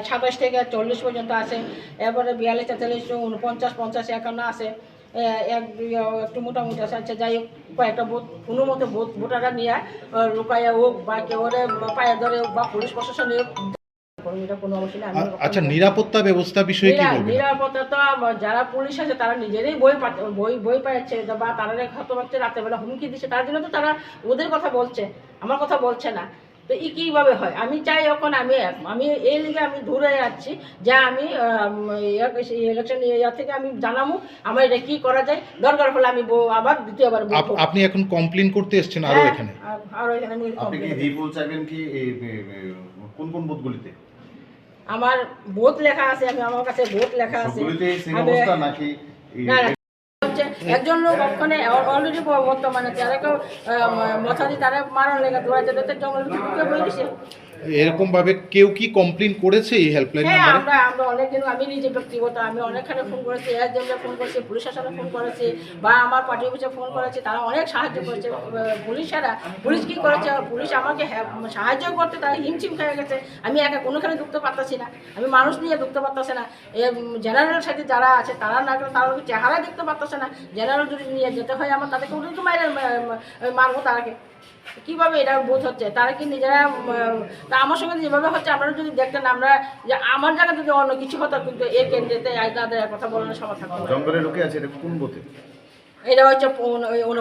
27 থেকে 40 পর্যন্ত আছে, এরপরে 42, 43, 49, 50, 51 আছে, একটু মোটামুটি আছে। আচ্ছা যাই হোক, কয়েকটা ভোট কোনো মতো ভোটাররা নিয়ে লুকাইয়া হোক বা কেউ পায়ে ধরে হোক বা পুলিশ প্রশাসনে হোক, এটা কোনো অবশ্যই আমি। আচ্ছা, নিরাপত্তা ব্যবস্থা বিষয়ে কি বলবেন? নিরাপত্তা তো যারা পুলিশ আছে তারা নিজেরাই বই পাচ্ছে বা তারা হয়তো পাচ্ছে রাতের বেলা হুমকি দিচ্ছে, তার জন্য তো তারা ওদের কথা বলছে, আমার কথা বলছে না। তো কীভাবে হয়? আমি চাই এখন আমি এই লিগে আমি দূরে যাচ্ছি, যে আমি ইলেকশন থেকে আমি জানাবো আমার এটা কী করা যায়, দরকার হলে আমি আবার দ্বিতীয়বার। আপনি এখন কমপ্লেন করতে এসেছেন আরো এখানে? আরও এখানে আপনি কি রিপোর্ট চাইবেন কি কোন কোন বুথগুলিতে? আমার ভোট লেখা আছে, আমার কাছে ভোট লেখা আছে। নাকি একজন লোক ওখানে অলরেডি বর্তমানে যারা কেউ মশারি তারা মারার লেগে দৌড়াচ্ছে, জঙ্গল বই দিছে। এরকম ভাবে কেউ কি কমপ্লেন করেছে এই হেল্পলাইন নাম্বারে? আমরা অনেকদিন, আমি নিজে ব্যক্তিগত আমি অনেকখানে ফোন করেছি, এসডিএমে ফোন করেছি, পুলিশ স্টেশনে ফোন করেছি, বা আমার পার্টি অফিসে ফোন করেছি, তারা অনেক সাহায্য করেছে। পুলিশ কি করেছে, পুলিশ আমাকে সাহায্য করতে তারা হিমশিম খেয়ে গেছে। আমি একা কোনোখানে ঢুকতে পারতাছি না, আমি মানুষ নিয়ে ঢুকতে পারতাছি না। জেনারেলের সাথে যারা আছে তারা না করে, তারা চেহারা দেখতে পারতেছে না। জেনারেল যদি নিয়ে যেতে হয় আমার, তাদেরকে ওদের তো মারবো তারাকে। কীভাবে এটা বোধ হচ্ছে? তারা কি নিজেরা তা আমার সঙ্গে যেভাবে হচ্ছে, আপনারা যদি দেখতেন, আমরা যে আমার জায়গায় যদি অন্য কিছু হতো, কিন্তু এই কেন্দ্রেতে তাদের কথা বলার সময় থাকতো। জঙ্গলে ঢুকে আছে, এটা কোন বুথে? এটা হচ্ছে